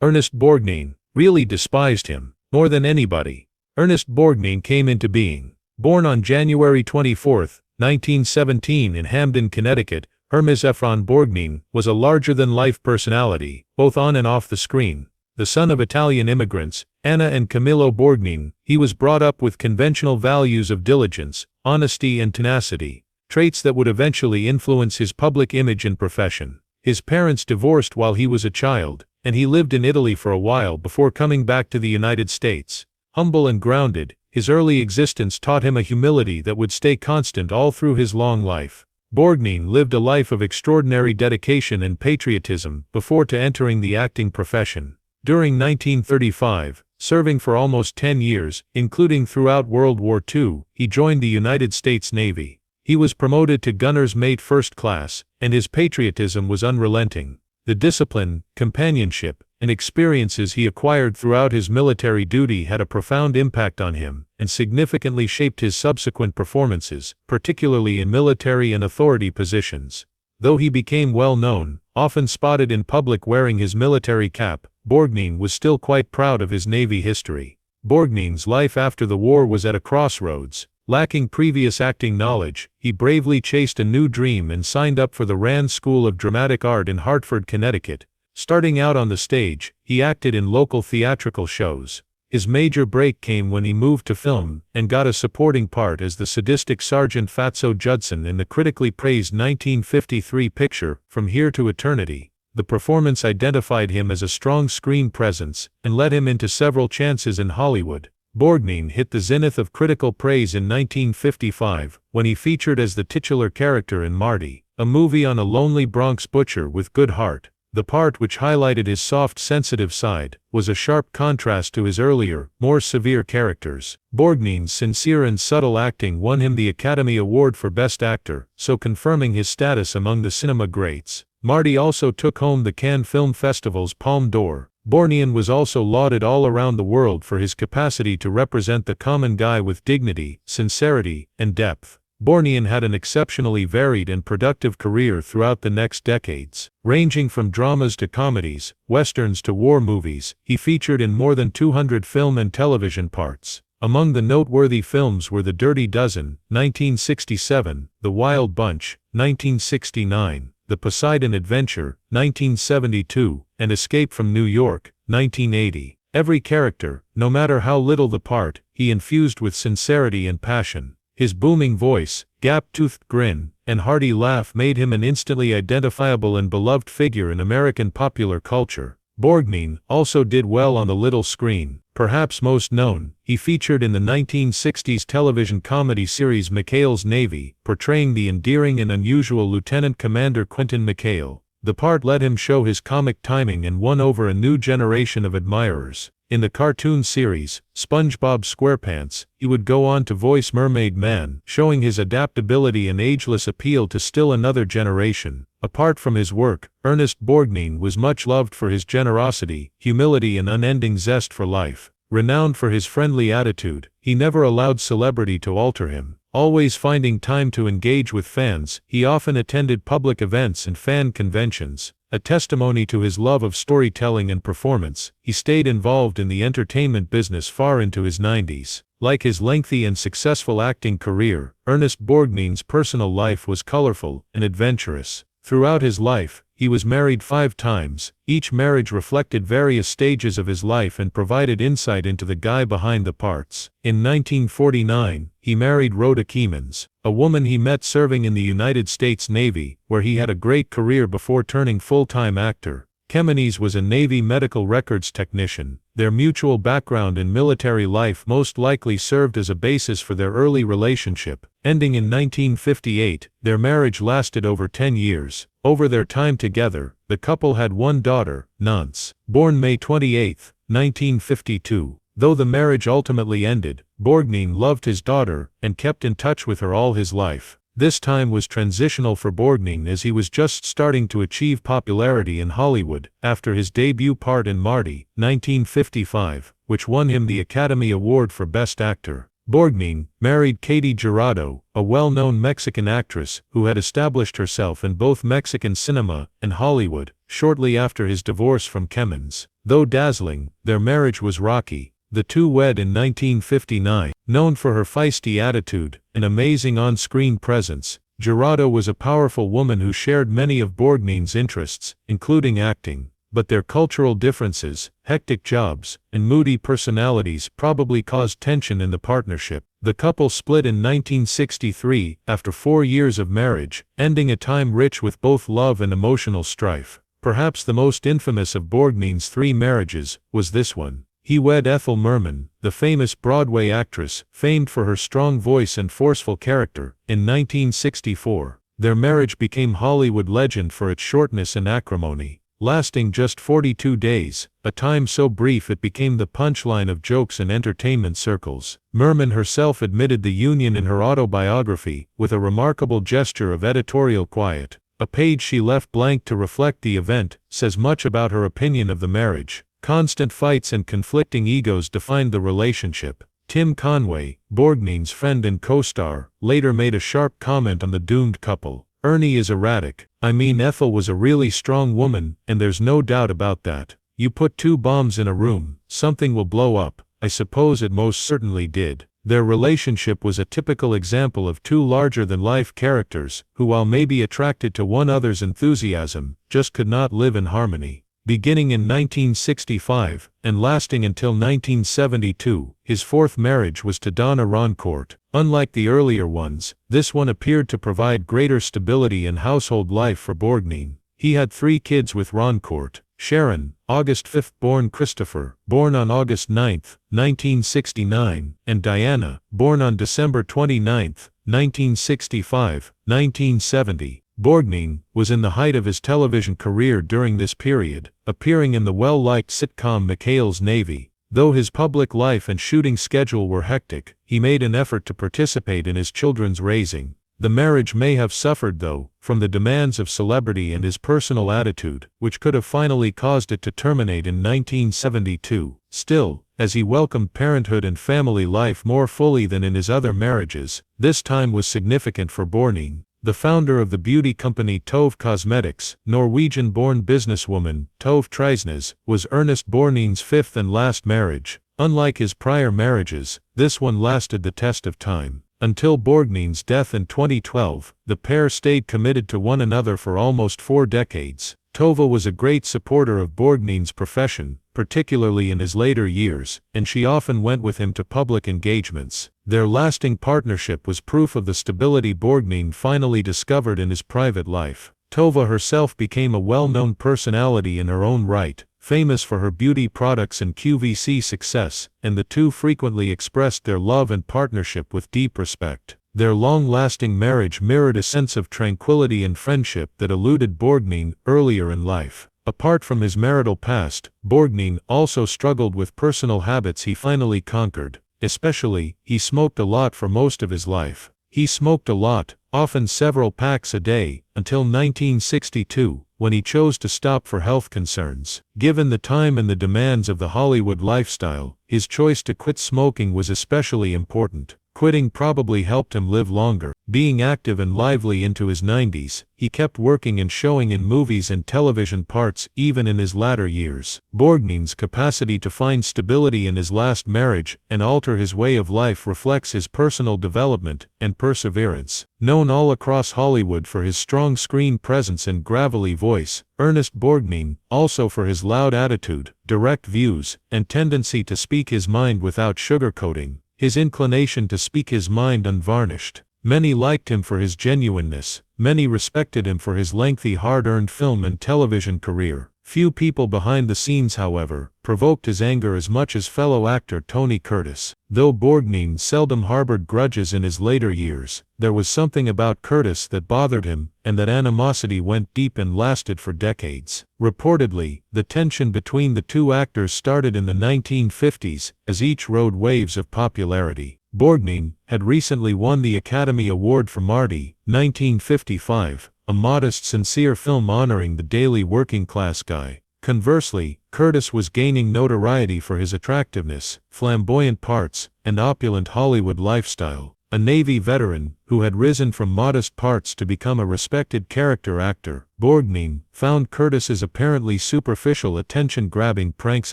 Ernest Borgnine really despised him more than anybody. Ernest Borgnine came into being. Born on January 24, 1917 in Hamden, Connecticut, Hermes Ephron Borgnine was a larger-than-life personality, both on and off the screen. The son of Italian immigrants, Anna and Camillo Borgnine, he was brought up with conventional values of diligence, honesty and tenacity, traits that would eventually influence his public image and profession. His parents divorced while he was a child, and he lived in Italy for a while before coming back to the United States. Humble and grounded, his early existence taught him a humility that would stay constant all through his long life. Borgnine lived a life of extraordinary dedication and patriotism before entering the acting profession. During 1935, serving for almost 10 years, including throughout World War II, he joined the United States Navy. He was promoted to gunner's mate first class, and his patriotism was unrelenting. The discipline, companionship, and experiences he acquired throughout his military duty had a profound impact on him, and significantly shaped his subsequent performances, particularly in military and authority positions. Though he became well known, often spotted in public wearing his military cap, Borgnine was still quite proud of his Navy history. Borgnine's life after the war was at a crossroads. Lacking previous acting knowledge, he bravely chased a new dream and signed up for the Rand School of Dramatic Art in Hartford, Connecticut. Starting out on the stage, he acted in local theatrical shows. His major break came when he moved to film and got a supporting part as the sadistic Sergeant Fatso Judson in the critically praised 1953 picture From Here to Eternity. The performance identified him as a strong screen presence and led him into several chances in Hollywood. Borgnine hit the zenith of critical praise in 1955 when he featured as the titular character in Marty, a movie on a lonely Bronx butcher with good heart. The part, which highlighted his soft, sensitive side, was a sharp contrast to his earlier, more severe characters. Borgnine's sincere and subtle acting won him the Academy Award for Best Actor, so confirming his status among the cinema greats. Marty also took home the Cannes Film Festival's Palme d'Or. Borgnine was also lauded all around the world for his capacity to represent the common guy with dignity, sincerity, and depth. Borgnine had an exceptionally varied and productive career throughout the next decades. Ranging from dramas to comedies, westerns to war movies, he featured in more than 200 film and television parts. Among the noteworthy films were The Dirty Dozen, 1967, The Wild Bunch, 1969, The Poseidon Adventure, 1972, and Escape from New York, 1980. Every character, no matter how little the part, he infused with sincerity and passion. His booming voice, gap-toothed grin, and hearty laugh made him an instantly identifiable and beloved figure in American popular culture. Borgnine also did well on the little screen. Perhaps most known, he featured in the 1960s television comedy series McHale's Navy, portraying the endearing and unusual Lieutenant Commander Quentin McHale. The part let him show his comic timing and won over a new generation of admirers. In the cartoon series, SpongeBob SquarePants, he would go on to voice Mermaid Man, showing his adaptability and ageless appeal to still another generation. Apart from his work, Ernest Borgnine was much loved for his generosity, humility and unending zest for life. Renowned for his friendly attitude, he never allowed celebrity to alter him. Always finding time to engage with fans, he often attended public events and fan conventions. A testimony to his love of storytelling and performance, he stayed involved in the entertainment business far into his 90s. Like his lengthy and successful acting career, Ernest Borgnine's personal life was colorful and adventurous. Throughout his life, he was married 5 times. Each marriage reflected various stages of his life and provided insight into the guy behind the parts. In 1949, he married Rhoda Keemans, a woman he met serving in the United States Navy, where he had a great career before turning full-time actor. Keemans was a Navy medical records technician. Their mutual background in military life most likely served as a basis for their early relationship. Ending in 1958, their marriage lasted over 10 years. Over their time together, the couple had 1 daughter, Nance, born May 28, 1952. Though the marriage ultimately ended, Borgnine loved his daughter and kept in touch with her all his life. This time was transitional for Borgnine as he was just starting to achieve popularity in Hollywood after his debut part in Marty, 1955, which won him the Academy Award for Best Actor. Borgnine married Katy Jurado, a well-known Mexican actress who had established herself in both Mexican cinema and Hollywood, shortly after his divorce from Keemans. Though dazzling, their marriage was rocky. The two wed in 1959. Known for her feisty attitude and amazing on-screen presence, Gerardo was a powerful woman who shared many of Borgnine's interests, including acting. But their cultural differences, hectic jobs, and moody personalities probably caused tension in the partnership. The couple split in 1963 after 4 years of marriage, ending a time rich with both love and emotional strife. Perhaps the most infamous of Borgnine's 3 marriages was this one. He wed Ethel Merman, the famous Broadway actress, famed for her strong voice and forceful character, in 1964. Their marriage became Hollywood legend for its shortness and acrimony, lasting just 42 days, a time so brief it became the punchline of jokes in entertainment circles. Merman herself admitted the union in her autobiography, with a remarkable gesture of editorial quiet. A page she left blank to reflect the event says much about her opinion of the marriage. Constant fights and conflicting egos defined the relationship. Tim Conway, Borgnine's friend and co-star, later made a sharp comment on the doomed couple. "Ernie is erratic. I mean, Ethel was a really strong woman, and there's no doubt about that. You put 2 bombs in a room, something will blow up." I suppose it most certainly did. Their relationship was a typical example of 2 larger-than-life characters, who while maybe attracted to one another's enthusiasm, just could not live in harmony. Beginning in 1965, and lasting until 1972, his 4th marriage was to Donna Roncourt. Unlike the earlier ones, this one appeared to provide greater stability in household life for Borgnine. He had 3 kids with Roncourt: Sharon, August 5 born Christopher, born on August 9, 1969, and Diana, born on December 29, 1965, 1970. Borgnine was in the height of his television career during this period, appearing in the well-liked sitcom McHale's Navy. Though his public life and shooting schedule were hectic, he made an effort to participate in his children's raising. The marriage may have suffered, though, from the demands of celebrity and his personal attitude, which could have finally caused it to terminate in 1972. Still, as he welcomed parenthood and family life more fully than in his other marriages, this time was significant for Borgnine. The founder of the beauty company Tove Cosmetics, Norwegian-born businesswoman Tove Treisnes, was Ernest Borgnine's 5th and last marriage. Unlike his prior marriages, this one lasted the test of time. Until Borgnine's death in 2012, the pair stayed committed to one another for almost 4 decades. Tove was a great supporter of Borgnine's profession, particularly in his later years, and she often went with him to public engagements. Their lasting partnership was proof of the stability Borgnine finally discovered in his private life. Tove herself became a well-known personality in her own right, famous for her beauty products and QVC success, and the two frequently expressed their love and partnership with deep respect. Their long-lasting marriage mirrored a sense of tranquility and friendship that eluded Borgnine earlier in life. Apart from his marital past, Borgnine also struggled with personal habits he finally conquered. Especially, he smoked a lot for most of his life. He smoked a lot, often several packs a day, until 1962, when he chose to stop for health concerns. Given the time and the demands of the Hollywood lifestyle, his choice to quit smoking was especially important. Quitting probably helped him live longer. Being active and lively into his 90s, he kept working and showing in movies and television parts even in his latter years. Borgnine's capacity to find stability in his last marriage and alter his way of life reflects his personal development and perseverance. Known all across Hollywood for his strong screen presence and gravelly voice, Ernest Borgnine, also for his loud attitude, direct views, and tendency to speak his mind without sugarcoating. His inclination to speak his mind unvarnished. Many liked him for his genuineness, many respected him for his lengthy hard-earned film and television career. Few people behind the scenes, however, provoked his anger as much as fellow actor Tony Curtis. Though Borgnine seldom harbored grudges in his later years, there was something about Curtis that bothered him, and that animosity went deep and lasted for decades. Reportedly, the tension between the two actors started in the 1950s, as each rode waves of popularity. Borgnine had recently won the Academy Award for Marty, 1955, a modest, sincere film honoring the daily working-class guy. Conversely, Curtis was gaining notoriety for his attractiveness, flamboyant parts, and opulent Hollywood lifestyle. a Navy veteran who had risen from modest parts to become a respected character actor, Borgnine found Curtis's apparently superficial attention-grabbing pranks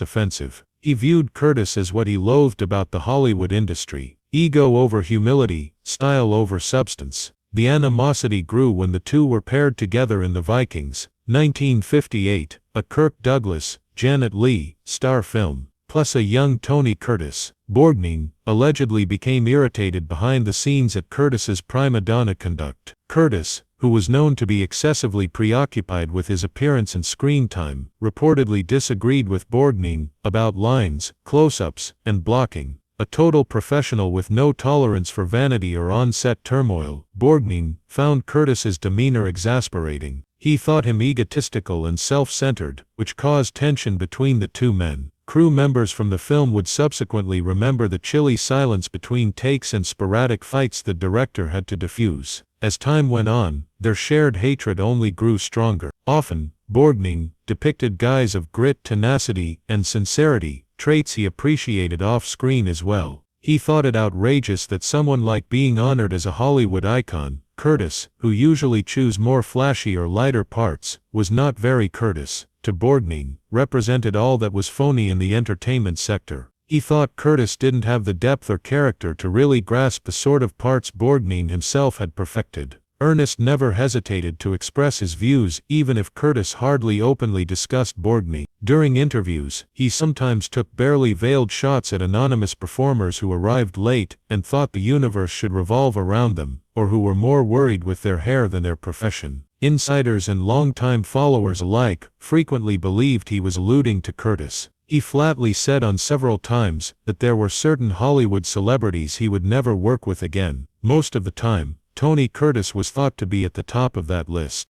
offensive. He viewed Curtis as what he loathed about the Hollywood industry: ego over humility, style over substance. The animosity grew when the two were paired together in The Vikings, 1958, a Kirk Douglas, Janet Leigh star film, plus a young Tony Curtis. Borgnine allegedly became irritated behind the scenes at Curtis's prima donna conduct. Curtis, who was known to be excessively preoccupied with his appearance and screen time, reportedly disagreed with Borgnine about lines, close-ups, and blocking. A total professional with no tolerance for vanity or on-set turmoil, Borgnine found Curtis's demeanor exasperating. He thought him egotistical and self-centered, which caused tension between the two men. Crew members from the film would subsequently remember the chilly silence between takes and sporadic fights the director had to diffuse. As time went on, their shared hatred only grew stronger. Often, Borgnine depicted guys of grit, tenacity, and sincerity, traits he appreciated off-screen as well. He thought it outrageous that someone like being honored as a Hollywood icon, Curtis, who usually chose more flashy or lighter parts, was not very Curtis. To Borgnine, represented all that was phony in the entertainment sector. He thought Curtis didn't have the depth or character to really grasp the sort of parts Borgnine himself had perfected. Ernest never hesitated to express his views even if Curtis hardly openly discussed Borgnine. During interviews, he sometimes took barely veiled shots at anonymous performers who arrived late and thought the universe should revolve around them, or who were more worried with their hair than their profession. Insiders and longtime followers alike frequently believed he was alluding to Curtis. He flatly said on several times that there were certain Hollywood celebrities he would never work with again. Most of the time, Tony Curtis was thought to be at the top of that list.